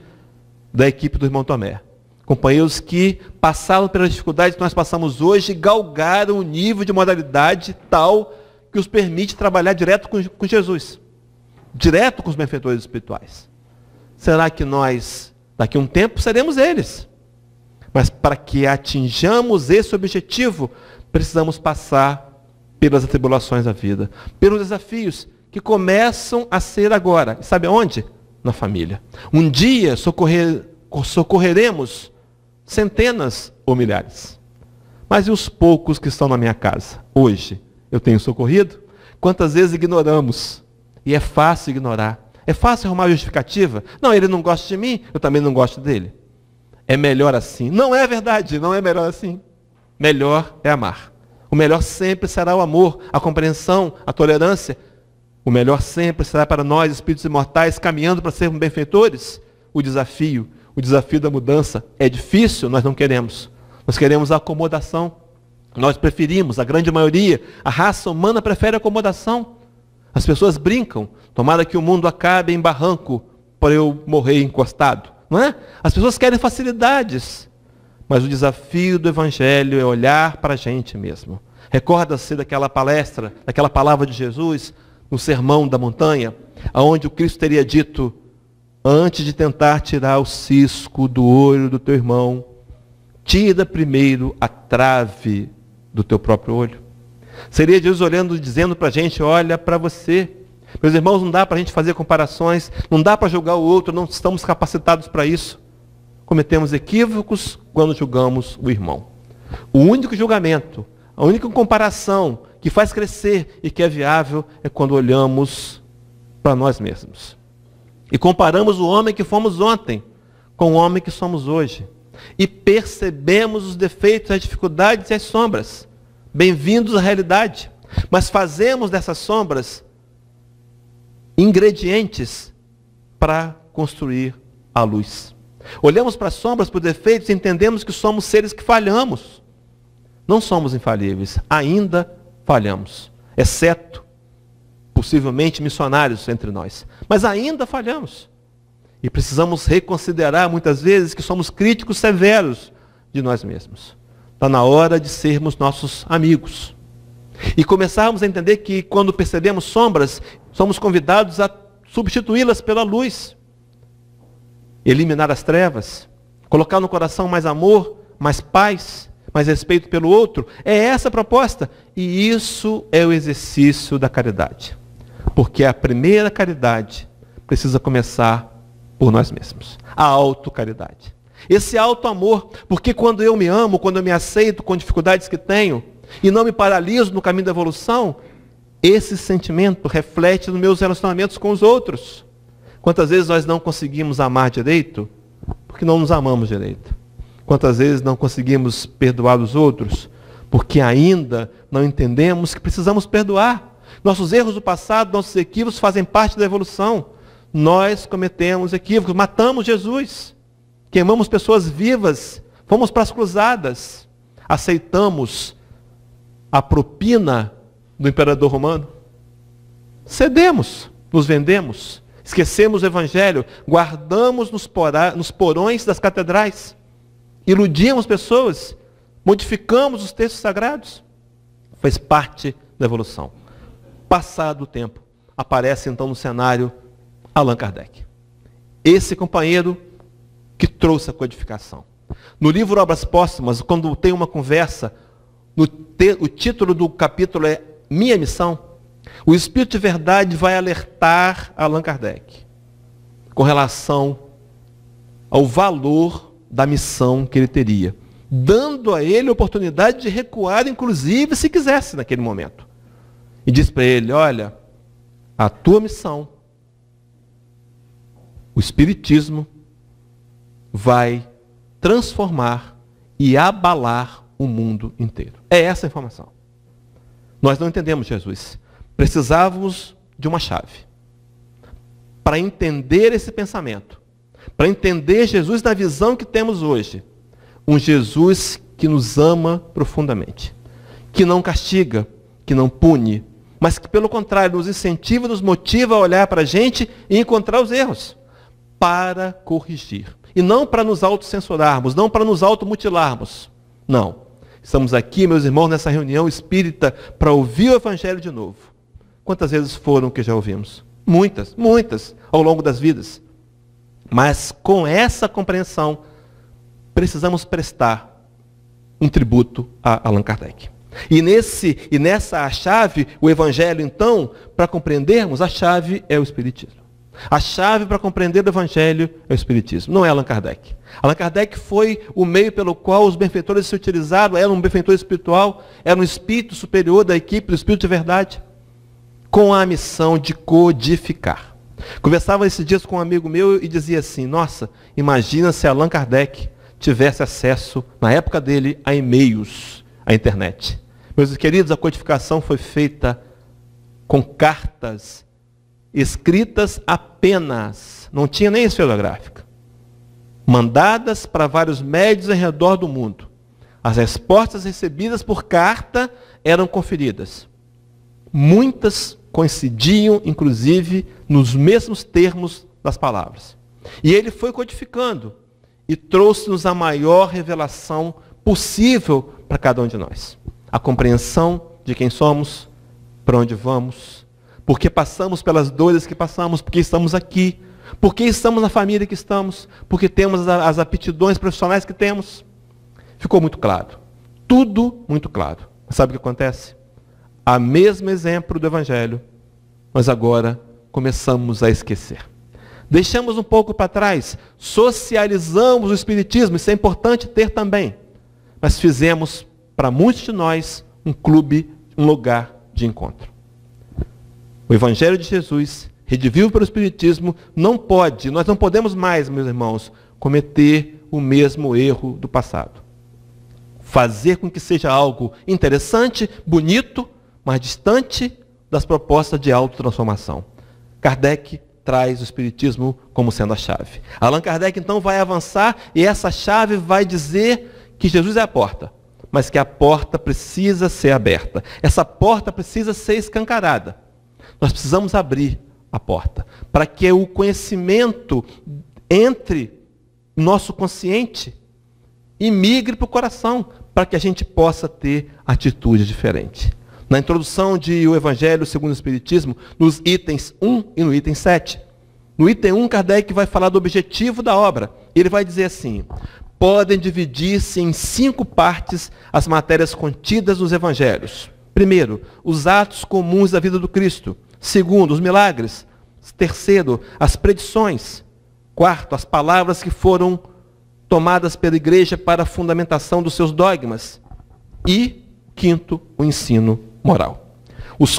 da equipe do irmão Tomé. Companheiros que passaram pelas dificuldades que nós passamos hoje e galgaram o nível de modalidade tal que os permite trabalhar direto com Jesus. Direto com os benfeitores espirituais. Será que nós, daqui a um tempo, seremos eles? Mas para que atinjamos esse objetivo, precisamos passar pelas atribulações da vida, pelos desafios que começam a ser agora. E sabe aonde? Na família. Um dia socorreremos centenas ou milhares. Mas e os poucos que estão na minha casa? Hoje, eu tenho socorrido? Quantas vezes ignoramos? E é fácil ignorar. É fácil arrumar justificativa. Não, ele não gosta de mim, eu também não gosto dele. É melhor assim. Não é verdade, não é melhor assim. Melhor é amar. O melhor sempre será o amor, a compreensão, a tolerância. O melhor sempre será para nós, espíritos imortais, caminhando para sermos benfeitores. O desafio da mudança é difícil, nós não queremos. Nós queremos a acomodação. Nós preferimos, a grande maioria, a raça humana prefere a acomodação. As pessoas brincam, tomara que o mundo acabe em barranco para eu morrer encostado. Não é? As pessoas querem facilidades. Mas o desafio do Evangelho é olhar para a gente mesmo. Recorda-se daquela palestra, daquela palavra de Jesus, no Sermão da Montanha, onde o Cristo teria dito, antes de tentar tirar o cisco do olho do teu irmão, tira primeiro a trave do teu próprio olho. Seria Jesus olhando e dizendo para a gente, olha para você. Meus irmãos, não dá para a gente fazer comparações, não dá para julgar o outro, não estamos capacitados para isso. Cometemos equívocos quando julgamos o irmão. O único julgamento, a única comparação que faz crescer e que é viável é quando olhamos para nós mesmos. E comparamos o homem que fomos ontem com o homem que somos hoje. E percebemos os defeitos, as dificuldades e as sombras. Bem-vindos à realidade. Mas fazemos dessas sombras ingredientes para construir a luz. Olhamos para as sombras, para os defeitos e entendemos que somos seres que falhamos. Não somos infalíveis, ainda falhamos. Exceto, possivelmente, missionários entre nós. Mas ainda falhamos. E precisamos reconsiderar muitas vezes que somos críticos severos de nós mesmos. Está na hora de sermos nossos amigos. E começarmos a entender que quando percebemos sombras, somos convidados a substituí-las pela luz. Eliminar as trevas. Colocar no coração mais amor, mais paz, mais respeito pelo outro. É essa a proposta. E isso é o exercício da caridade. Porque a primeira caridade precisa começar por nós mesmos. A autocaridade. Esse auto-amor, porque quando eu me amo, quando eu me aceito com dificuldades que tenho, e não me paraliso no caminho da evolução, esse sentimento reflete nos meus relacionamentos com os outros. Quantas vezes nós não conseguimos amar direito, porque não nos amamos direito? Quantas vezes não conseguimos perdoar os outros, porque ainda não entendemos que precisamos perdoar? Nossos erros do passado, nossos equívocos fazem parte da evolução. Nós cometemos equívocos, matamos Jesus, queimamos pessoas vivas, fomos para as cruzadas, aceitamos a propina do imperador romano, cedemos, nos vendemos, esquecemos o Evangelho, guardamos nos porões das catedrais, iludimos pessoas, modificamos os textos sagrados, fez parte da evolução. Passado o tempo, aparece então no cenário Allan Kardec. Esse companheiro que trouxe a codificação. No livro Obras Póstumas, quando tem uma conversa, o título do capítulo é Minha Missão, o Espírito de Verdade vai alertar Allan Kardec com relação ao valor da missão que ele teria, dando a ele a oportunidade de recuar, inclusive, se quisesse naquele momento. E diz para ele, olha, a tua missão, o Espiritismo, vai transformar e abalar o mundo inteiro. É essa a informação. Nós não entendemos Jesus. Precisávamos de uma chave. Para entender esse pensamento, para entender Jesus na visão que temos hoje, um Jesus que nos ama profundamente, que não castiga, que não pune, mas que, pelo contrário, nos incentiva, nos motiva a olhar para a gente e encontrar os erros, para corrigir. E não para nos autocensurarmos, não para nos automutilarmos. Não. Estamos aqui, meus irmãos, nessa reunião espírita, para ouvir o Evangelho de novo. Quantas vezes foram que já ouvimos? Muitas, muitas, ao longo das vidas. Mas com essa compreensão, precisamos prestar um tributo a Allan Kardec. E nessa chave, o Evangelho, então, para compreendermos, a chave é o Espiritismo. A chave para compreender o Evangelho é o Espiritismo, não é Allan Kardec. Allan Kardec foi o meio pelo qual os benfeitores se utilizaram, era um benfeitor espiritual, era um espírito superior da equipe do Espírito de Verdade, com a missão de codificar. Conversava esses dias com um amigo meu e dizia assim, nossa, imagina se Allan Kardec tivesse acesso, na época dele, a e-mails, à internet. Meus queridos, a codificação foi feita com cartas escritas apenas, não tinha nem esferográfica, mandadas para vários médios em redor do mundo. As respostas recebidas por carta eram conferidas. Muitas coincidiam, inclusive, nos mesmos termos das palavras. E ele foi codificando e trouxe-nos a maior revelação possível para cada um de nós. A compreensão de quem somos, para onde vamos, porque passamos pelas dores que passamos, porque estamos aqui, porque estamos na família que estamos, porque temos as aptidões profissionais que temos. Ficou muito claro. Tudo muito claro. Sabe o que acontece? A mesmo exemplo do Evangelho, nós agora começamos a esquecer. Deixamos um pouco para trás, socializamos o Espiritismo, isso é importante ter também. Mas fizemos, para muitos de nós, um clube, um lugar de encontro. O Evangelho de Jesus, redivivo pelo Espiritismo, nós não podemos mais, meus irmãos, cometer o mesmo erro do passado. Fazer com que seja algo interessante, bonito, mas distante das propostas de autotransformação. Kardec traz o Espiritismo como sendo a chave. Allan Kardec, então, vai avançar e essa chave vai dizer que Jesus é a porta, mas que a porta precisa ser aberta. Essa porta precisa ser escancarada. Nós precisamos abrir a porta para que o conhecimento entre o nosso consciente e migre para o coração, para que a gente possa ter atitude diferente. Na introdução de O Evangelho segundo o Espiritismo, nos itens 1 e no item 7, no item 1, Kardec vai falar do objetivo da obra. Ele vai dizer assim, podem dividir-se em 5 partes as matérias contidas nos Evangelhos. Primeiro, os atos comuns da vida do Cristo. Segundo, os milagres. Terceiro, as predições. Quarto, as palavras que foram tomadas pela igreja para a fundamentação dos seus dogmas. E, quinto, o ensino moral. As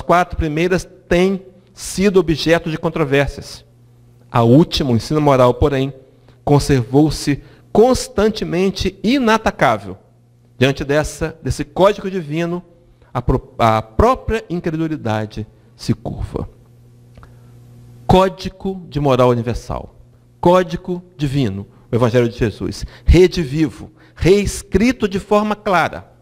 4 primeiras têm sido objeto de controvérsias. A última, o ensino moral, porém, conservou-se constantemente inatacável. Diante desse código divino, a própria incredulidade se curva. Código de moral universal. Código divino. O Evangelho de Jesus. Redivivo. Reescrito de forma clara.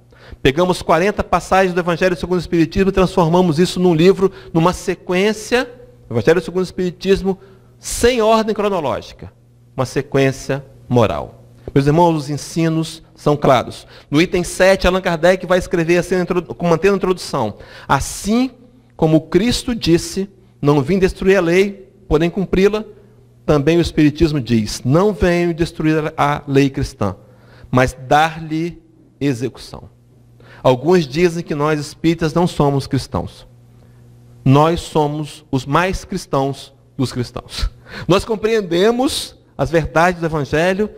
Pegamos 40 passagens do Evangelho segundo o Espiritismo e transformamos isso num livro, numa sequência, Evangelho segundo o Espiritismo, sem ordem cronológica. Uma sequência moral. Meus irmãos, os ensinos são claros. No item 7, Allan Kardec vai escrever assim, mantendo a introdução. Assim como Cristo disse, não vim destruir a lei, porém cumpri-la, também o Espiritismo diz, não venho destruir a lei cristã, mas dar-lhe execução. Alguns dizem que nós espíritas não somos cristãos. Nós somos os mais cristãos dos cristãos. Nós compreendemos as verdades do Evangelho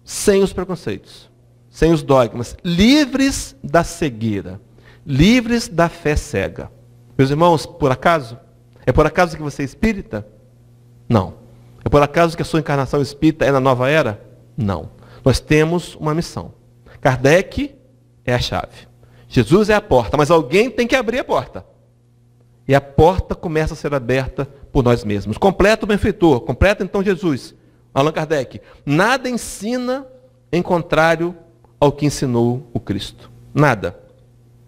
sem os preconceitos, sem os dogmas, livres da cegueira, livres da fé cega. Meus irmãos, por acaso? É por acaso que você é espírita? Não. É por acaso que a sua encarnação espírita é na nova era? Não. Nós temos uma missão. Kardec é a chave. Jesus é a porta, mas alguém tem que abrir a porta. E a porta começa a ser aberta por nós mesmos. Completa o benfeitor, completa então Jesus. Allan Kardec. Nada ensina em contrário ao que ensinou o Cristo. Nada.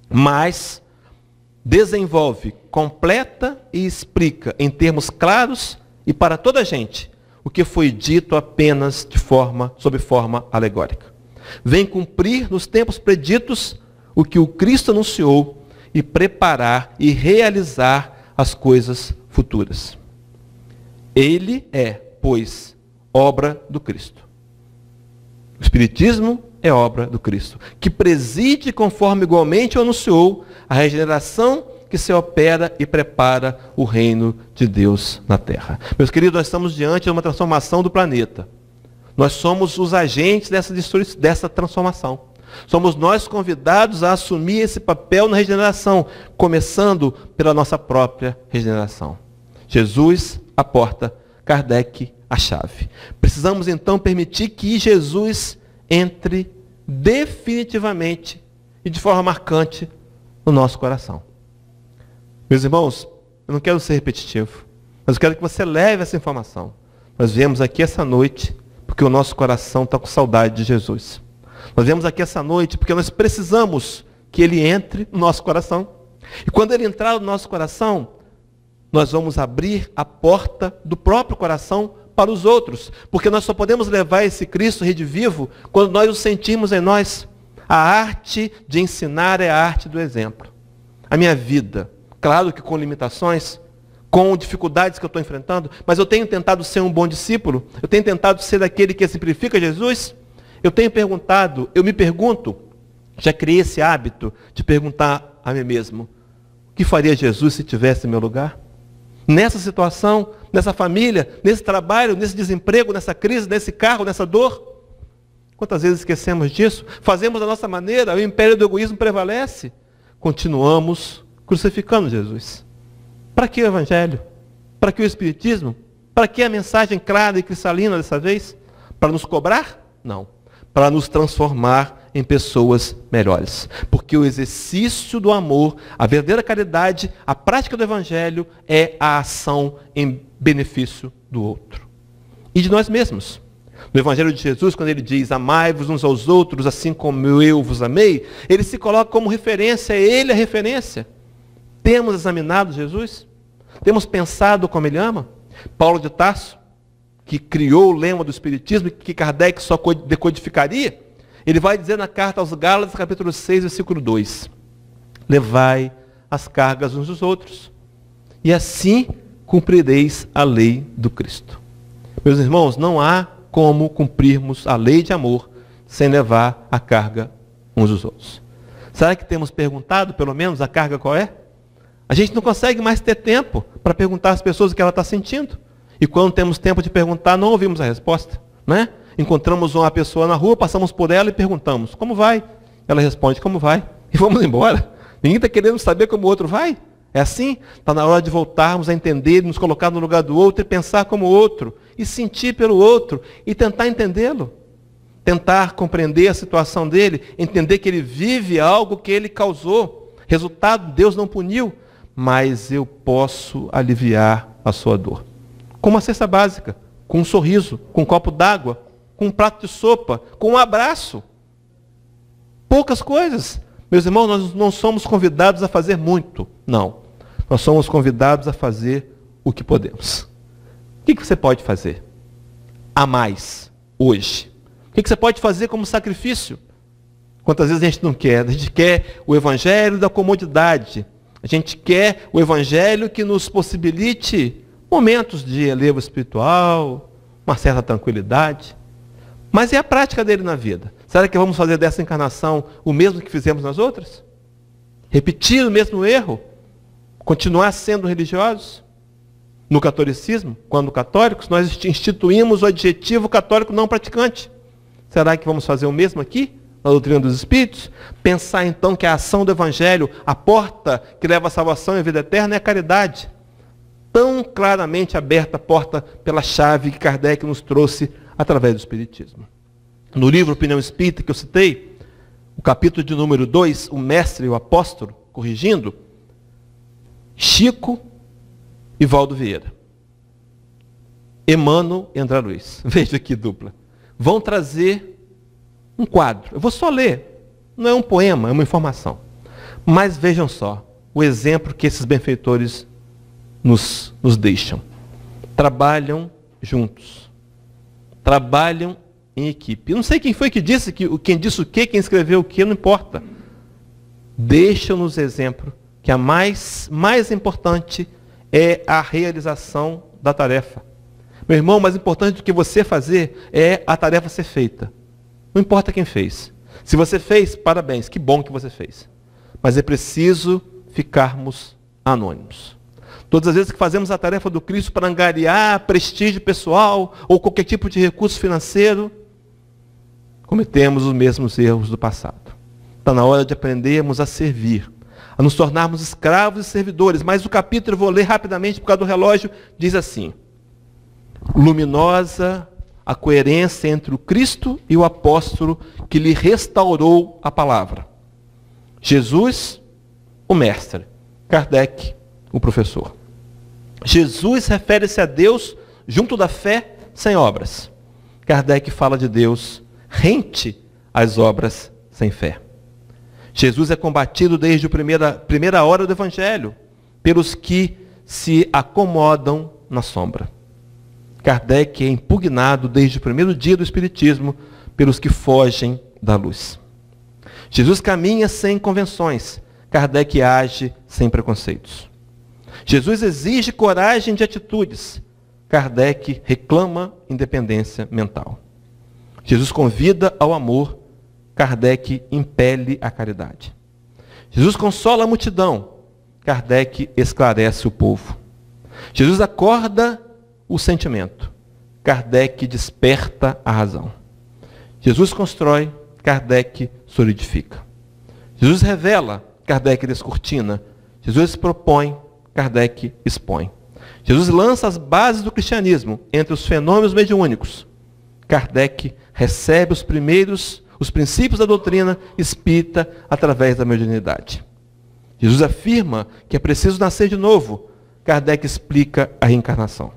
Mas desenvolve, completa e explica em termos claros e para toda a gente o que foi dito apenas sob forma alegórica. Vem cumprir nos tempos preditos o que o Cristo anunciou e preparar e realizar as coisas futuras. Ele é, pois, obra do Cristo. O Espiritismo é obra do Cristo, que preside conforme igualmente o anunciou a regeneração que se opera e prepara o reino de Deus na terra. Meus queridos, nós estamos diante de uma transformação do planeta. Nós somos os agentes dessa transformação. Somos nós convidados a assumir esse papel na regeneração, começando pela nossa própria regeneração. Jesus, a porta, Kardec, a chave. Precisamos então permitir que Jesus entre definitivamente e de forma marcante no nosso coração. Meus irmãos, eu não quero ser repetitivo, mas eu quero que você leve essa informação. Nós viemos aqui essa noite porque o nosso coração está com saudade de Jesus. Nós viemos aqui essa noite porque nós precisamos que Ele entre no nosso coração. E quando Ele entrar no nosso coração, nós vamos abrir a porta do próprio coração para os outros. Porque nós só podemos levar esse Cristo redivivo quando nós o sentimos em nós. A arte de ensinar é a arte do exemplo. A minha vida, claro que com limitações, com dificuldades que eu estou enfrentando, mas eu tenho tentado ser um bom discípulo, eu tenho tentado ser aquele que exemplifica Jesus. Eu me pergunto, já criei esse hábito de perguntar a mim mesmo, o que faria Jesus se tivesse em meu lugar? Nessa situação, nessa família, nesse trabalho, nesse desemprego, nessa crise, nesse carro, nessa dor? Quantas vezes esquecemos disso? Fazemos da nossa maneira, o império do egoísmo prevalece. Continuamos crucificando Jesus. Para que o Evangelho? Para que o Espiritismo? Para que a mensagem clara e cristalina dessa vez? Para nos cobrar? Não. Para nos transformar em pessoas melhores. Porque o exercício do amor, a verdadeira caridade, a prática do Evangelho é a ação em benefício do outro. E de nós mesmos. No Evangelho de Jesus, quando ele diz, amai-vos uns aos outros, assim como eu vos amei, ele se coloca como referência, é ele a referência. Temos examinado Jesus? Temos pensado como ele ama? Paulo de Tarso, que criou o lema do Espiritismo, que Kardec só decodificaria, ele vai dizer na carta aos Gálatas, capítulo 6, versículo 2, levai as cargas uns dos outros, e assim cumprireis a lei do Cristo. Meus irmãos, não há como cumprirmos a lei de amor sem levar a carga uns dos outros. Será que temos perguntado, pelo menos, a carga qual é? A gente não consegue mais ter tempo para perguntar às pessoas o que ela está sentindo. E quando temos tempo de perguntar, não ouvimos a resposta. Né? Encontramos uma pessoa na rua, passamos por ela e perguntamos, como vai? Ela responde, como vai? E vamos embora. Ninguém está querendo saber como o outro vai. É assim? Está na hora de voltarmos a entender, nos colocar no lugar do outro e pensar como o outro. E sentir pelo outro e tentar entendê-lo. Tentar compreender a situação dele, entender que ele vive algo que ele causou. Resultado, Deus não puniu, mas eu posso aliviar a sua dor. Com uma cesta básica, com um sorriso, com um copo d'água, com um prato de sopa, com um abraço. Poucas coisas. Meus irmãos, nós não somos convidados a fazer muito. Não. Nós somos convidados a fazer o que podemos. O que você pode fazer a mais hoje? O que você pode fazer como sacrifício? Quantas vezes a gente não quer? A gente quer o evangelho da comodidade. A gente quer o evangelho que nos possibilite momentos de elevo espiritual, uma certa tranquilidade. Mas e a prática dele na vida? Será que vamos fazer dessa encarnação o mesmo que fizemos nas outras? Repetir o mesmo erro? Continuar sendo religiosos? No catolicismo, quando católicos, nós instituímos o adjetivo católico não praticante. Será que vamos fazer o mesmo aqui, na doutrina dos Espíritos? Pensar então que a ação do Evangelho, a porta que leva à salvação e à vida eterna é a caridade. Tão claramente aberta a porta pela chave que Kardec nos trouxe através do Espiritismo. No livro Opinião Espírita que eu citei, o capítulo de número 2, o mestre e o apóstolo, corrigindo, Chico e Valdo Vieira. Emmanuel e André Luiz. Veja que dupla. Vão trazer um quadro. Eu vou só ler. Não é um poema, é uma informação. Mas vejam só o exemplo que esses benfeitores nos deixam. Trabalham juntos. Trabalham em equipe. Eu não sei quem foi que disse, quem disse o quê, quem escreveu o quê, não importa. Deixam-nos exemplo que a mais importante é a realização da tarefa. Meu irmão, mais importante do que você fazer é a tarefa ser feita. Não importa quem fez. Se você fez, parabéns, que bom que você fez. Mas é preciso ficarmos anônimos. Todas as vezes que fazemos a tarefa do Cristo para angariar prestígio pessoal ou qualquer tipo de recurso financeiro, cometemos os mesmos erros do passado. Está na hora de aprendermos a servir, a nos tornarmos escravos e servidores. Mas o capítulo, eu vou ler rapidamente por causa do relógio, diz assim: luminosa a coerência entre o Cristo e o apóstolo que lhe restaurou a palavra. Jesus, o mestre. Kardec, o professor. Jesus refere-se a Deus junto da fé sem obras. Kardec fala de Deus rente às obras sem fé. Jesus é combatido desde a primeira hora do Evangelho pelos que se acomodam na sombra. Kardec é impugnado desde o primeiro dia do Espiritismo pelos que fogem da luz. Jesus caminha sem convenções. Kardec age sem preconceitos. Jesus exige coragem de atitudes. Kardec reclama independência mental. Jesus convida ao amor. Kardec impele a caridade. Jesus consola a multidão. Kardec esclarece o povo. Jesus acorda o sentimento. Kardec desperta a razão. Jesus constrói. Kardec solidifica. Jesus revela. Kardec descortina. Jesus propõe. Kardec expõe. Jesus lança as bases do cristianismo entre os fenômenos mediúnicos. Kardec recebe os princípios da doutrina espírita através da mediunidade. Jesus afirma que é preciso nascer de novo. Kardec explica a reencarnação.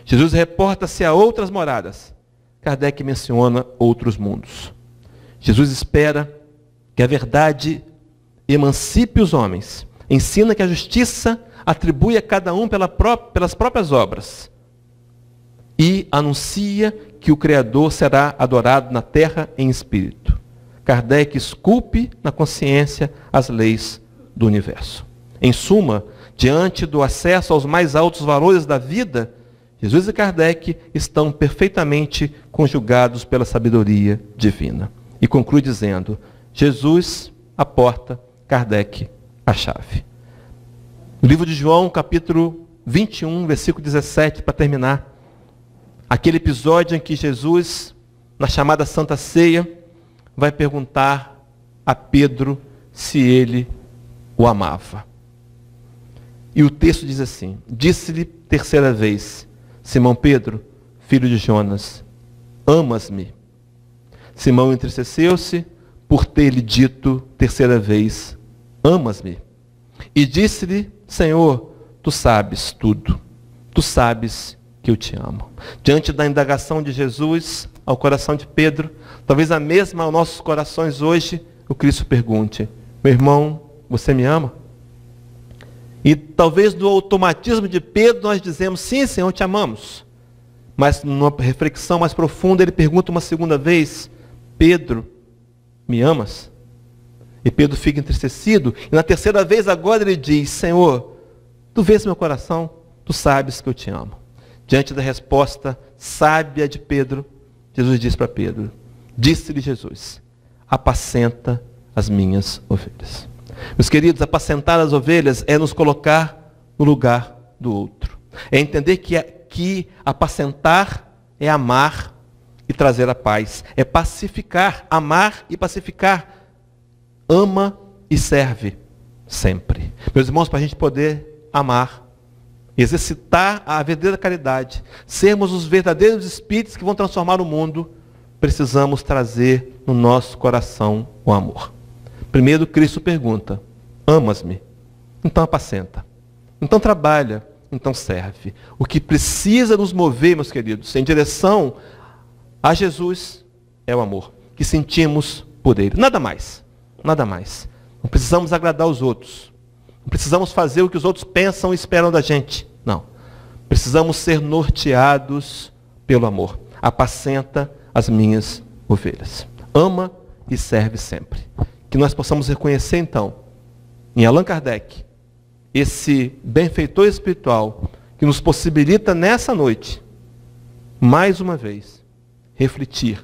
Jesus reporta-se a outras moradas. Kardec menciona outros mundos. Jesus espera que a verdade emancipe os homens. Ensina que a justiça atribui a cada um pelas próprias obras. E anuncia que o Criador será adorado na terra em espírito. Kardec esculpe na consciência as leis do universo. Em suma, diante do acesso aos mais altos valores da vida, Jesus e Kardec estão perfeitamente conjugados pela sabedoria divina. E conclui dizendo: Jesus, a porta, Kardec, a chave. No livro de João, capítulo 21, versículo 17, para terminar. Aquele episódio em que Jesus, na chamada Santa Ceia, vai perguntar a Pedro se ele o amava. E o texto diz assim: disse-lhe terceira vez: Simão Pedro, filho de Jonas, amas-me? Simão entristeceu-se por ter-lhe dito terceira vez: amas-me? E disse-lhe: Senhor, tu sabes tudo. Tu sabes que eu te amo. Diante da indagação de Jesus ao coração de Pedro, talvez a mesma aos nossos corações hoje, o Cristo pergunte: meu irmão, você me ama? E talvez no automatismo de Pedro nós dizemos: sim, Senhor, te amamos. Mas numa reflexão mais profunda ele pergunta uma segunda vez: Pedro, me amas? E Pedro fica entristecido. E na terceira vez agora ele diz: Senhor, tu vês meu coração, tu sabes que eu te amo. Diante da resposta sábia de Pedro, Jesus diz para Pedro, disse-lhe Jesus: apacenta as minhas ovelhas. Meus queridos, apacentar as ovelhas é nos colocar no lugar do outro. É entender que apacentar é amar e trazer a paz. É pacificar, amar e pacificar. Ama e serve sempre. Meus irmãos, para a gente poder amar, exercitar a verdadeira caridade, sermos os verdadeiros espíritos que vão transformar o mundo, precisamos trazer no nosso coração o amor. Primeiro, Cristo pergunta: amas-me? Então apacenta. Então trabalha. Então serve. O que precisa nos mover, meus queridos, em direção a Jesus é o amor que sentimos por Ele. Nada mais. Nada mais. Não precisamos agradar os outros. Não precisamos fazer o que os outros pensam e esperam da gente. Não. Precisamos ser norteados pelo amor. Apacenta as minhas ovelhas. Ama e serve sempre. Que nós possamos reconhecer, então, em Allan Kardec, esse benfeitor espiritual que nos possibilita nessa noite, mais uma vez, refletir,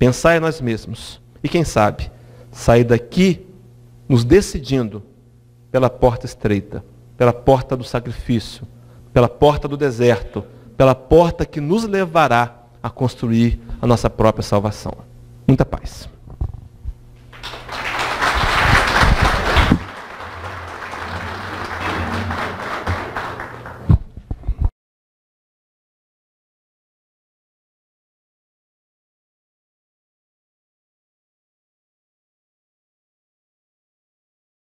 pensar em nós mesmos. E quem sabe, sair daqui nos decidindo pela porta estreita, pela porta do sacrifício, pela porta do deserto, pela porta que nos levará a construir a nossa própria salvação. Muita paz.